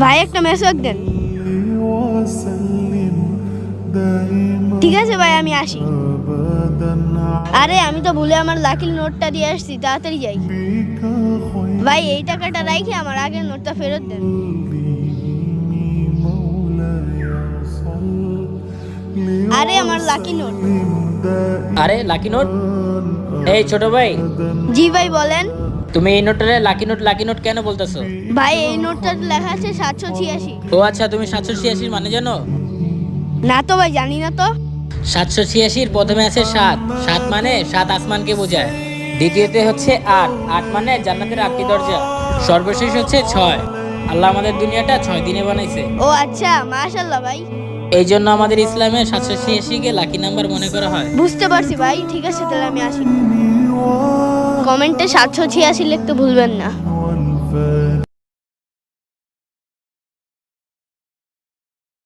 ভাই একটা মেসেজ দেন। ঠিক আছে ভাই, আমি আসি। আরে আমি তো ভুলে আমার লাকির নোটটা দিয়ে আসছি, তাড়াতাড়ি যাই। ভাই এই টাকাটা রাখে আমার আগের নোটটা ফেরত দেন। আরে আমার লাকি নোট। আরে লাকি নোট, এই ছোট ভাই, জি ভাই বলেন। তুমি এই নোটটারে লাকি নোট কেন বলতেছো? ভাই এই নোটটাতে লেখা আছে 786। ও আচ্ছা, তুমি 786 মানে জানো? না তো ভাই, জানি না তো। 786 প্রথমে আছে 7, 7 মানে 7 আসমানকে বোঝায়। দ্বিতীয়তে হচ্ছে 8, 8 মানে জান্নাতের 8টি দরজা। সর্বশেষ হচ্ছে 6, আল্লাহ আমাদের দুনিয়াটা 6 দিনে বানাইছে। ও আচ্ছা, মাশাআল্লাহ ভাই। এই জন্য আমাদের ইসলামে 786 কে লাকি নাম্বার মনে করা হয়। বুঝতে পারছি ভাই, ঠিক আছে তাহলে আমি আসি। কমেন্টে 786 লিখতে ভুলবেন না।